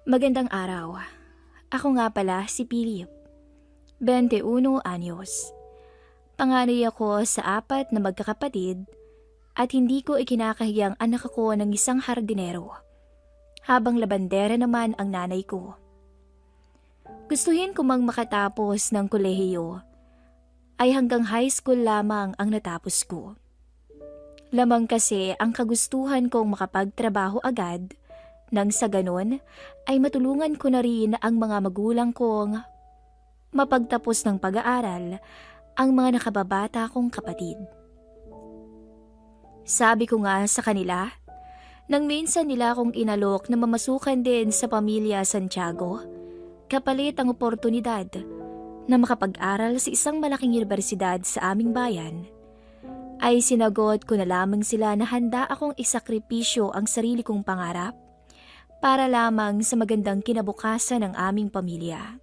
Magandang araw. Ako nga pala si Philip, 21 anyos. Panganay ako sa 4 na magkakapatid at hindi ko ikinakahiyang anak ako ng isang hardinero, habang labandera naman ang nanay ko. Gustuhin ko mang makatapos ng kolehiyo ay hanggang high school lamang ang natapos ko. Lamang kasi ang kagustuhan kong makapagtrabaho agad nang sa ganon ay matulungan ko na rin ang mga magulang kong mapagtapos ng pag-aaral ang mga nakababata kong kapatid. Sabi ko nga sa kanila, nang minsan nila akong inalok na mamasukan din sa pamilya Santiago, kapalit ang oportunidad na makapag-aral sa isang malaking universidad sa aming bayan, ay sinagot ko na lamang sila na handa akong isakripisyo ang sarili kong pangarap para lamang sa magandang kinabukasan ng aming pamilya.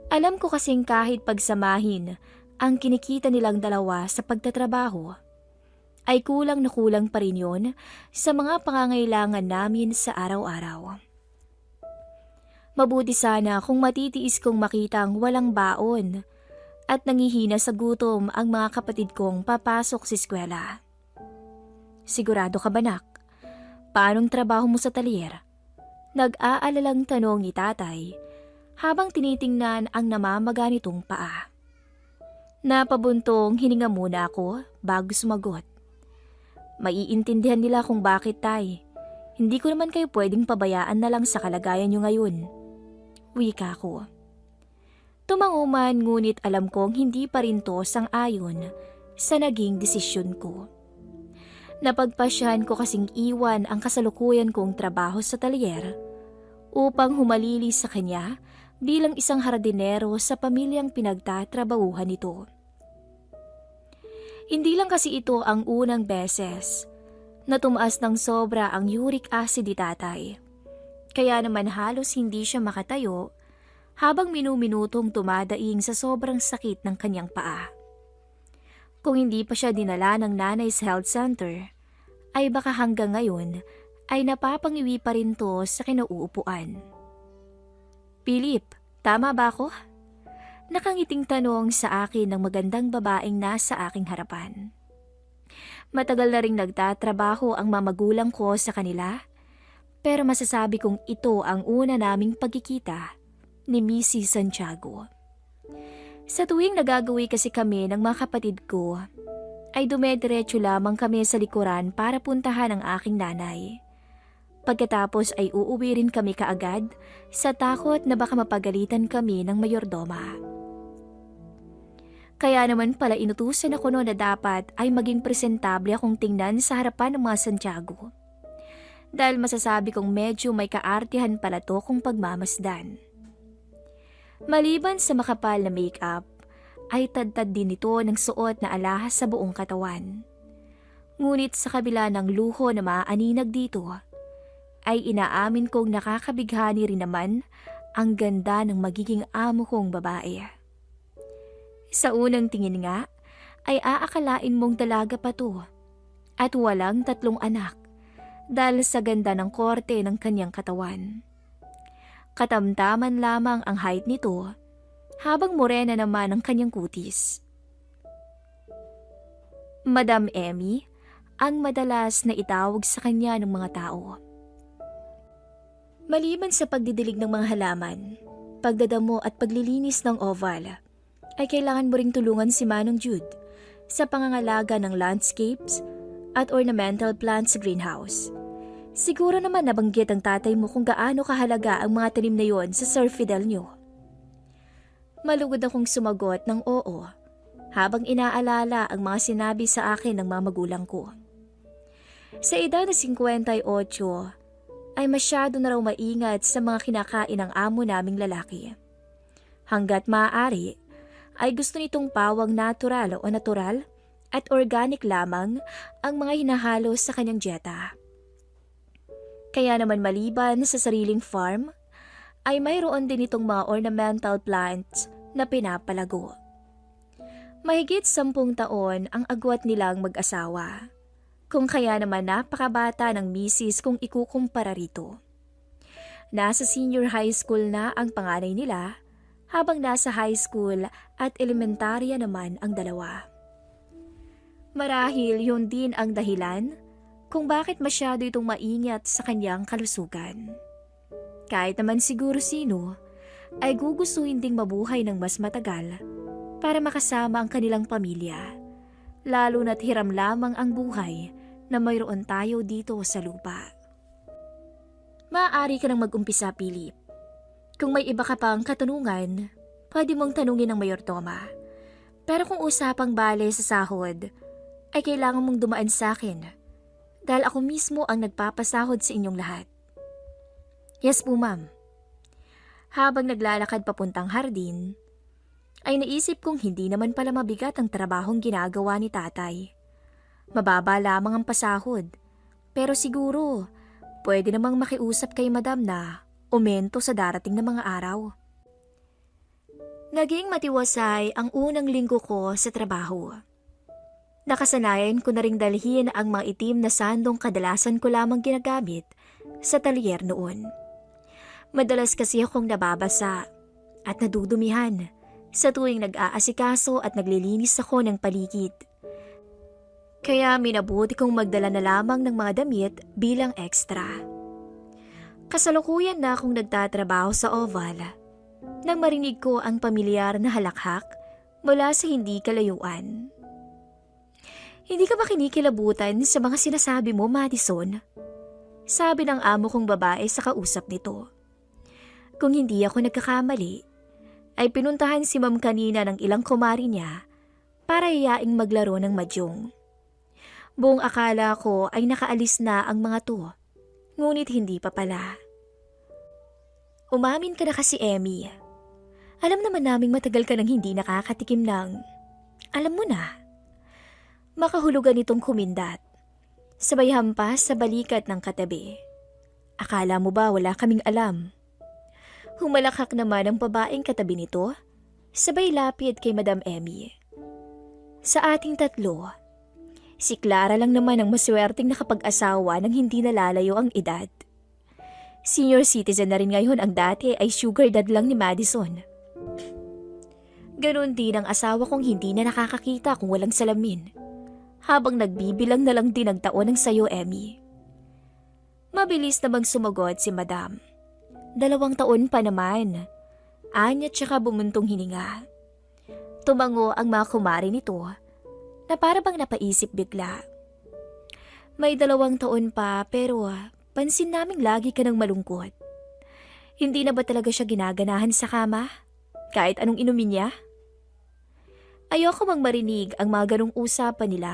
Alam ko kasing kahit pagsamahin ang kinikita nilang dalawa sa pagtatrabaho, ay kulang na kulang pa rin yun sa mga pangangailangan namin sa araw-araw. Mabuti sana kung matitiis kong makitang walang baon at nangihina sa gutom ang mga kapatid kong papasok sa eskwela. Sigurado ka ba, nak? Paanong trabaho mo sa talyer? Nag-aalalang tanong ni tatay habang tinitingnan ang namamaga nitong paa. Napabuntong hininga muna ako bago sumagot. Maiintindihan nila kung bakit, tay. Hindi ko naman kayo pwedeng pabayaan na lang sa kalagayan nyo ngayon. Wika ko. Tumango man, ngunit alam kong hindi pa rin to sang-ayon sa naging desisyon ko. Napagpasyahan ko kasing iwan ang kasalukuyan kong trabaho sa talyer upang humalili sa kanya bilang isang hardinero sa pamilyang pinagtatrabahuhan nito. Hindi lang kasi ito ang unang beses na tumaas ng sobra ang uric acid ni tatay, kaya naman halos hindi siya makatayo habang minuminutong tumadaing sa sobrang sakit ng kanyang paa. Kung hindi pa siya dinala ng nanay sa health center, ay baka hanggang ngayon ay napapangiwi pa rin to sa kinauupuan. Philip, tama ba ako? Nakangiting tanong sa akin ng magandang babaeng nasa aking harapan. Matagal na ring nagtatrabaho ang mamagulang ko sa kanila, pero masasabi kong ito ang una naming pagkikita ni Mrs. Santiago. Sa tuwing nagagawi kasi kami ng mga kapatid ko, ay dumediretso lamang kami sa likuran para puntahan ang aking nanay. Pagkatapos ay uuwi rin kami kaagad sa takot na baka mapagalitan kami ng mayordoma. Kaya naman pala inutusan ako noon na dapat ay maging presentable akong tingnan sa harapan ng mga Santiago. Dahil masasabi kong medyo may kaartihan pala to kung pagmamasdan. Maliban sa makapal na make-up, ay tad-tad din ito ng suot na alahas sa buong katawan. Ngunit sa kabila ng luho na maaaninag dito, ay inaamin kong nakakabighani rin naman ang ganda ng magiging amo kong babae. Sa unang tingin nga, ay aakalain mong dalaga pa to at walang 3 anak dahil sa ganda ng korte ng kanyang katawan. Katamtaman lamang ang height nito, habang morena naman ang kanyang kutis. Madam Emmy ang madalas na itawag sa kanya ng mga tao. Maliban sa pagdidilig ng mga halaman, pagdadamo at paglilinis ng oval, ay kailangan mo ring tulungan si Manong Jude sa pangangalaga ng landscapes at ornamental plants sa greenhouse. Siguro naman nabanggit ang tatay mo kung gaano kahalaga ang mga tanim na yon sa Sir Fidel nyo. Malugod akong sumagot ng oo, habang inaalala ang mga sinabi sa akin ng mga magulang ko. Sa edad na 58, ay masyado na raw maingat sa mga kinakain ng amo naming lalaki. Hanggat maaari, ay gusto nitong pawang natural at organic lamang ang mga hinahalo sa kanyang dieta. Kaya naman maliban sa sariling farm, ay mayroon din itong mga ornamental plants na pinapalago. Mahigit 10 taon ang agwat nilang mag-asawa, kung kaya naman napakabata ng misis kung ikukumpara rito. Nasa senior high school na ang panganay nila, habang nasa high school at elementarya naman ang dalawa. Marahil yun din ang dahilan kung bakit masyado itong maingat sa kanyang kalusugan. Kahit naman siguro sino, ay gugustuhin ding mabuhay ng mas matagal para makasama ang kanilang pamilya, lalo na't hiram lamang ang buhay na mayroon tayo dito sa lupa. Maaari ka nang mag-umpisa, Philip. Kung may iba ka pang katanungan, pwede mong tanungin ng mayordoma. Pero kung usapang bale sa sahod, ay kailangan mong dumaan sa akin dahil ako mismo ang nagpapasahod sa inyong lahat. Yes po, ma'am. Habang naglalakad papuntang hardin, ay naisip kong hindi naman pala mabigat ang trabahong ginagawa ni tatay. Mababa lamang ang pasahod, pero siguro pwede namang makiusap kay madam na umento sa darating na mga araw. Naging matiwasay ang unang linggo ko sa trabaho. Nakasanayan ko na ring dalhin ang mga itim na sandong kadalasan ko lamang ginagamit sa talyer noon. Madalas kasi akong nababasa at nadudumihan sa tuwing nag-aasikaso at naglilinis ako ng paligid. Kaya minabuti kong magdala na lamang ng mga damit bilang extra. Kasalukuyan na akong nagtatrabaho sa oval nang marinig ko ang pamilyar na halakhak mula sa hindi kalayuan. Hindi ka ba kinikilabutan sa mga sinasabi mo, Madison? Sabi ng amo kong babae sa kausap nito. Kung hindi ako nagkakamali, ay pinuntahan si ma'am kanina ng ilang kumari niya para iyaing maglaro ng mahjong. Buong akala ko ay nakaalis na ang mga to, ngunit hindi pa pala. Umamin ka na kasi, Emmy. Alam naman naming matagal ka nang hindi nakakatikim ng, alam mo na, makahulugan itong kumindat. Sabay hampas sa balikat ng katabi. Akala mo ba wala kaming alam? Humalakhak naman ang babaeng katabi nito, sabay lapit kay Madam Emmy. Sa ating tatlo, si Clara lang naman ang maswerteng nakapag-asawa nang hindi nalalayo ang edad. Senior citizen na rin ngayon ang dati ay sugar dad lang ni Madison. Ganon din ang asawa kong hindi na nakakakita kung walang salamin, habang nagbibilang na lang din ang taon ng sayo, Emmy. Mabilis namang sumagot si Madam. 2 taon pa naman. Anya tsaka bumuntong hininga. Tumango ang mga kumari nito na para bang napaisip bigla. May 2 taon pa pero pansin naming lagi ka nang malungkot. Hindi na ba talaga siya ginaganahan sa kama? Kahit anong inumin niya? Ayoko mang marinig ang mga ganong usapan nila.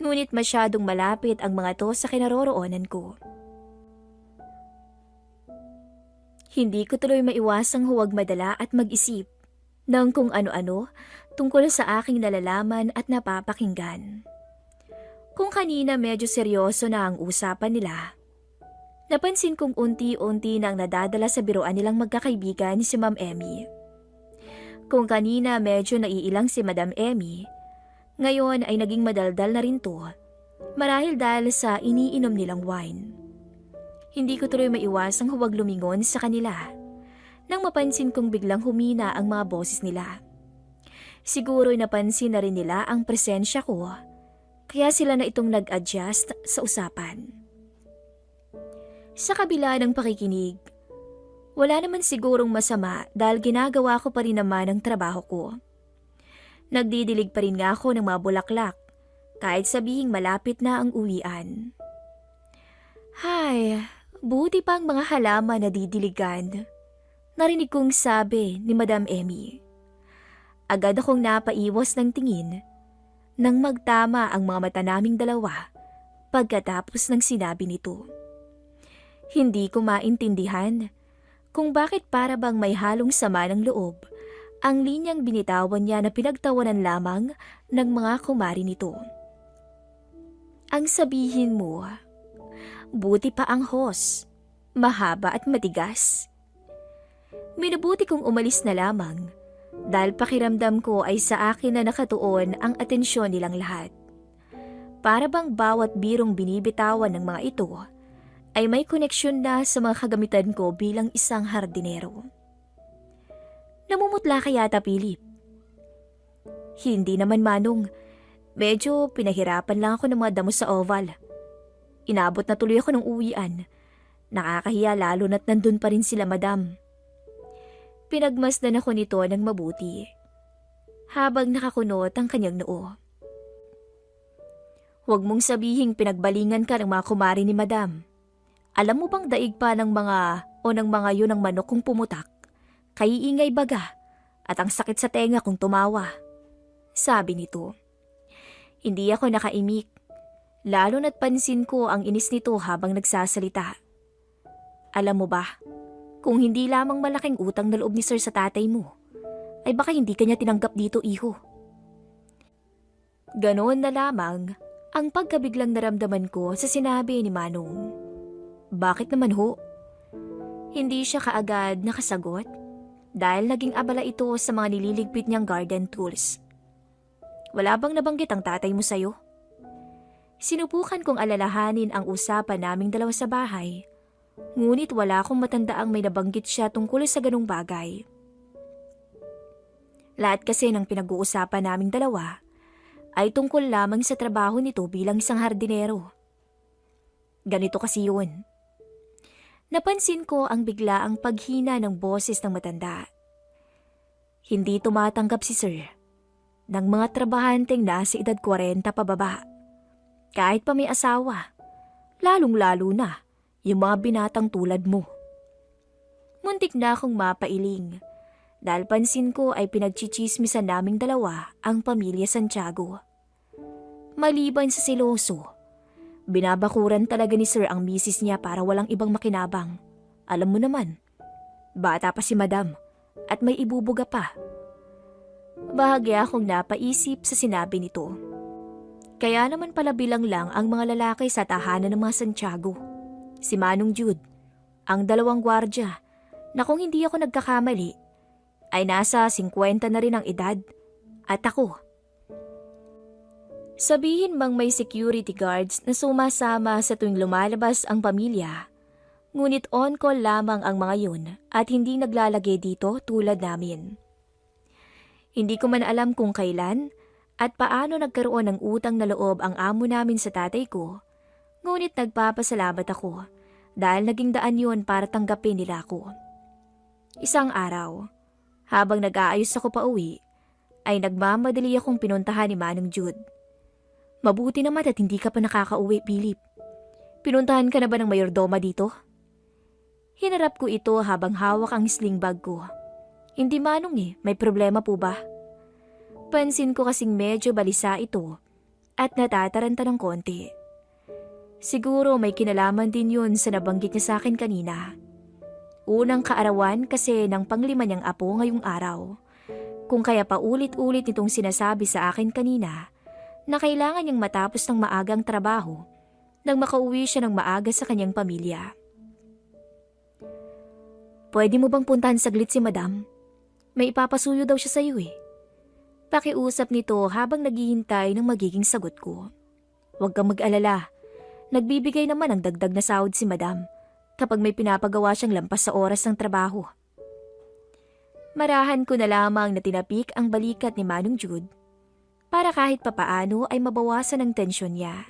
Ngunit masyadong malapit ang mga to sa kinaroroonan ko. Hindi ko tuloy maiwasang huwag madala at mag-isip ng kung ano-ano tungkol sa aking nalalaman at napapakinggan. Kung kanina medyo seryoso na ang usapan nila, napansin kong unti-unti nang nadadala sa biruan nilang magkakaibigan si Ma'am Emmy. Kung kanina medyo naiilang si Madam Emmy, ngayon ay naging madaldal na rin to, marahil dahil sa iniinom nilang wine. Hindi ko tuloy maiwasang huwag lumingon sa kanila nang mapansin kong biglang humina ang mga boses nila. Siguro napansin na rin nila ang presensya ko, kaya sila na itong nag-adjust sa usapan. Sa kabila ng pakikinig, wala naman sigurong masama dahil ginagawa ko pa rin naman ang trabaho ko. Nagdidilig pa rin nga ako ng mga bulaklak kahit sabihing malapit na ang uwian. Hay, buti pa ang mga halaman na didiligan. Narinig kong sabi ni Madam Emmy. Agad akong napaiwas ng tingin nang magtama ang mga mata naming dalawa pagkatapos ng sinabi nito. Hindi ko maintindihan kung bakit para bang may halong sama ng loob ang linyang binitawan niya na pinagtawanan lamang ng mga kumari nito. Ang sabihin mo, buti pa ang hose, mahaba at matigas. Minabuti kong umalis na lamang dahil pakiramdam ko ay sa akin na nakatuon ang atensyon nilang lahat. Para bang bawat birong binibitawan ng mga ito ay may koneksyon na sa mga kagamitan ko bilang isang hardinero. Namumutla ka yata, Philip. Hindi naman, Manong. Medyo pinahirapan lang ako ng mga damo sa oval. Inabot na tuloy ako ng uwian. Nakakahiya lalo na't nandun pa rin sila, Madam. Pinagmasdan ako nito ng mabuti habang nakakunot ang kanyang noo. Huwag mong sabihing pinagbalingan ka ng mga kumari ni Madam. Alam mo bang daig pa ng mga yun ng manok kung pumutak? Kaiingay baga at ang sakit sa tenga kung tumawa. Sabi nito. Hindi ako nakaimik. Lalo na't pansin ko ang inis nito habang nagsasalita. Alam mo ba, kung hindi lamang malaking utang na loob ni Sir sa tatay mo, ay baka hindi kanya tinanggap dito, iho. Ganoon na lamang ang pagkabiglang naramdaman ko sa sinabi ni Manong. Bakit naman ho? Hindi siya kaagad nakasagot dahil naging abala ito sa mga nililigpit niyang garden tools. Wala bang nabanggit ang tatay mo sa'yo? Sinubukan kong alalahanin ang usapan naming dalawa sa bahay, ngunit wala akong matandaang may nabanggit siya tungkol sa ganung bagay. Lahat kasi ng pinag-uusapan naming dalawa ay tungkol lamang sa trabaho nito bilang isang hardinero. Ganito kasi yun. Napansin ko ang biglaang paghina ng boses ng matanda. Hindi tumatanggap si Sir ng mga trabahanteng nasa edad 40 pababa. Kahit pa may asawa, lalong-lalo na yung mga binatang tulad mo. Muntik na akong mapailing dahil pansin ko ay pinagchichismisan naming dalawa ang pamilya Santiago. Maliban sa siloso, binabakuran talaga ni Sir ang misis niya para walang ibang makinabang. Alam mo naman, bata pa si Madam at may ibubuga pa. Bahagya akong napaisip sa sinabi nito. Kaya naman pala bilang lang ang mga lalaki sa tahanan ng mga Santiago. Si Manong Jude, ang dalawang gwardya, na kung hindi ako nagkakamali, ay nasa 50 na rin ang edad, at ako. Sabihin mang may security guards na sumasama sa tuwing lumalabas ang pamilya, ngunit on-call lamang ang mga yun at hindi naglalagay dito tulad namin. Hindi ko man alam kung kailan at paano nagkaroon ng utang na loob ang amo namin sa tatay ko, ngunit nagpapasalamat ako dahil naging daan yun para tanggapin nila ako. Isang araw, habang nag-aayos ako pa uwi, ay nagmamadali akong pinuntahan ni Manong Jude. Mabuti naman at hindi ka pa nakakauwi, Philip. Pinuntahan ka na ba ng mayordoma dito? Hinarap ko ito habang hawak ang sling bag ko. Hindi, Manong may problema po ba? Pansin ko kasing medyo balisa ito at natataranta ng konti. Siguro may kinalaman din yun sa nabanggit niya sa akin kanina. Unang kaarawan kasi ng panglima niyang apo ngayong araw. Kung kaya paulit-ulit nitong sinasabi sa akin kanina na kailangan niyang matapos ng maagang trabaho nang makauwi siya ng maaga sa kanyang pamilya. Pwede mo bang puntahan saglit si Madam? May ipapasuyo daw siya sa iyo Pakiusap nito habang naghihintay ng magiging sagot ko. Huwag kang mag-alala. Nagbibigay naman ng dagdag na sahod si Madam kapag may pinapagawa siyang lampas sa oras ng trabaho. Marahan ko na lamang na tinapik ang balikat ni Manong Jude para kahit papaano ay mabawasan ang tensyon niya.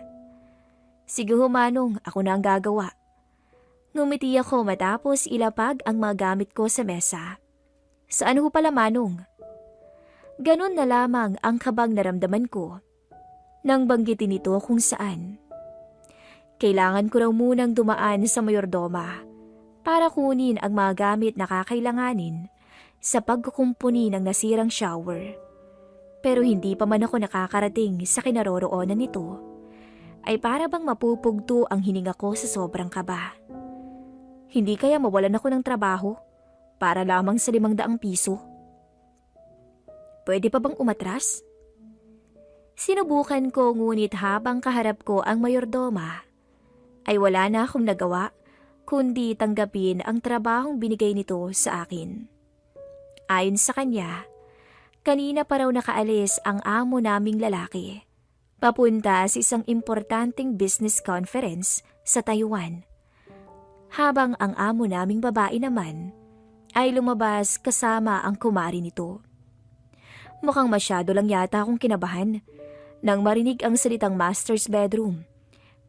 Sige ho, Manong, ako na ang gagawa. Ngumiti ako matapos ilapag ang mga gamit ko sa mesa. Saan ho pala, Manong? Ganon na lamang ang kabang naramdaman ko nang banggitin nito kung saan. Kailangan ko raw munang dumaan sa mayordoma para kunin ang mga gamit na kakailanganin sa pagkukumpuni ng nasirang shower. Pero hindi pa man ako nakakarating sa kinaroroonan nito, ay para bang mapupugto ang hininga ko sa sobrang kaba. Hindi kaya mawalan ako ng trabaho para lamang sa 500 piso? Pwede pa bang umatras? Sinubukan ko ngunit habang kaharap ko ang mayordoma, ay wala na akong nagawa kundi tanggapin ang trabahong binigay nito sa akin. Ayon sa kanya, kanina pa raw nakaalis ang amo naming lalaki, papunta sa isang importanteng business conference sa Taiwan. habang ang amo naming babae naman ay lumabas kasama ang kumari nito. Mukhang masyado lang yata akong kinabahan nang marinig ang salitang master's bedroom,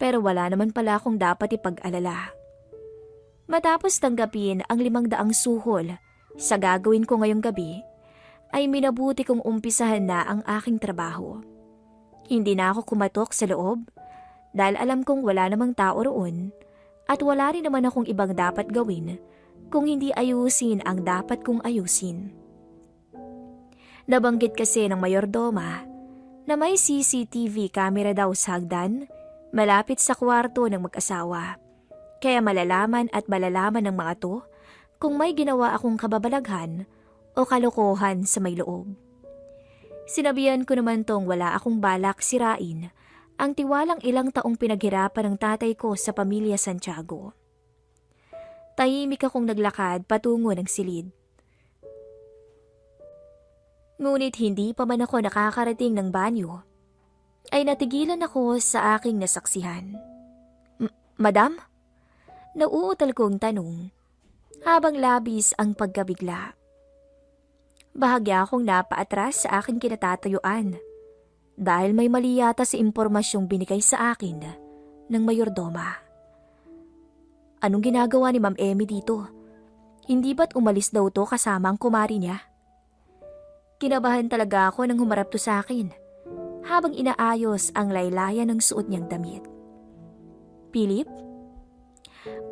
pero wala naman pala akong dapat ipag-alala. Matapos tanggapin ang 500 suhol sa gagawin ko ngayong gabi, ay minabuti kong umpisahan na ang aking trabaho. Hindi na ako kumatok sa loob dahil alam kong wala namang tao roon at wala rin naman akong ibang dapat gawin kung hindi ayusin ang dapat kong ayusin. Nabanggit kasi ng mayordoma na may CCTV camera daw sa hagdan malapit sa kwarto ng mag-asawa. Kaya malalaman ng mga to kung may ginawa akong kababalaghan o kalokohan sa may loob. Sinabihan ko naman tong wala akong balak sirain ang tiwalang ilang taong pinaghirapan ng tatay ko sa pamilya Santiago. Tahimik akong naglakad patungo ng silid. Ngunit hindi pa man ako nakakarating ng banyo, ay natigilan ako sa aking nasaksihan. Madam? Nauutal kong tanong habang labis ang pagkabigla. Bahagya akong napaatras sa aking kinatatayuan dahil may mali yata sa impormasyong binigay sa akin ng mayordoma. Anong ginagawa ni Ma'am Emmy dito? Hindi ba't umalis daw to kasama ang kumari niya? Kinabahan talaga ako nang humarap to sa akin habang inaayos ang laylayan ng suot niyang damit. Philip?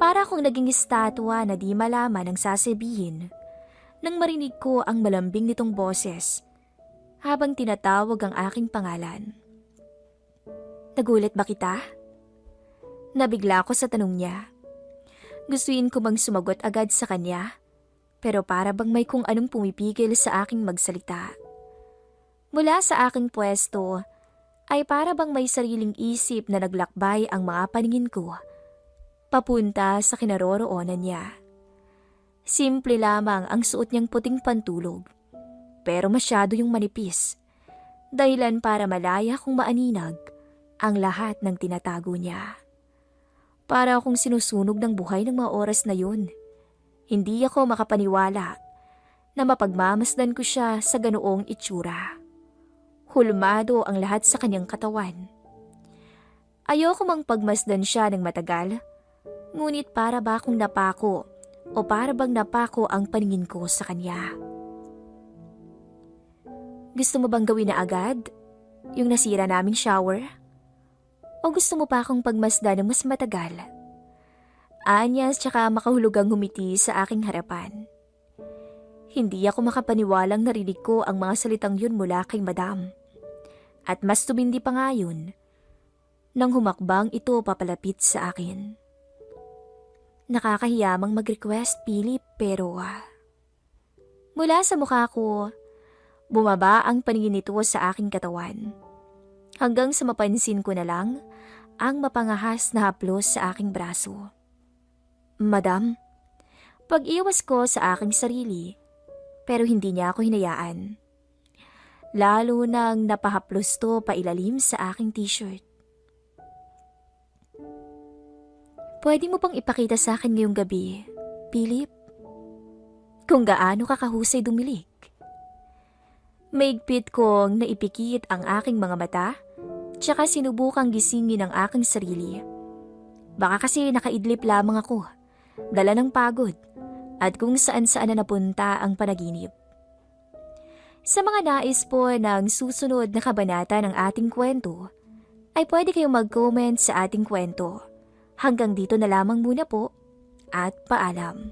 Para akong naging estatwa na di malaman ang sasabihin nang marinig ko ang malambing nitong boses habang tinatawag ang aking pangalan. Nagulat ba kita? Nabigla ako sa tanong niya. Gustuin ko bang sumagot agad sa kanya, pero para bang may kung anong pumipigil sa aking magsalita. Mula sa aking pwesto ay para bang may sariling isip na naglakbay ang mga paningin ko papunta sa kinaroroonan niya. Simple lamang ang suot niyang puting pantulog, pero masyado yung manipis, dahilan para malaya kong maaninag ang lahat ng tinatago niya. Para akong sinusunog ng buhay ng mga oras na yun. Hindi ako makapaniwala na mapagmamasdan ko siya sa ganoong itsura. Hulmado ang lahat sa kanyang katawan. Ayoko mang pagmasdan siya ng matagal, ngunit para ba akong napako o para bang napako ang paningin ko sa kanya. Gusto mo bang gawin na agad yung nasira naming shower? O gusto mo pa akong pagmasdan ng mas matagal? Anyas tsaka makahulugang humiti sa aking harapan. Hindi ako makapaniwalang narinig ko ang mga salitang yun mula kay Madam. At mas tumindi pa nga yun nang humakbang ito papalapit sa akin. Nakakahiyamang mag-request, Philip, pero mula sa mukha ko, bumaba ang paningin nito sa aking katawan. Hanggang sa mapansin ko na lang ang mapangahas na haplos sa aking braso. Madam, pag-iwas ko sa aking sarili, pero hindi niya ako hinayaan. Lalo nang napahaplos to pailalim sa aking t-shirt. Pwede mo bang ipakita sa akin ngayong gabi, Philip? Kung gaano ka kahusay dumilig. Maigpit kong naipikit ang aking mga mata, tsaka sinubukang gisingin ang aking sarili. Baka kasi nakaidlip lamang ako, dala ng pagod, at kung saan-saan na napunta ang panaginip. Sa mga nais po ng susunod na kabanata ng ating kwento, ay pwede kayong mag-comment sa ating kwento. Hanggang dito na lamang muna po, at paalam.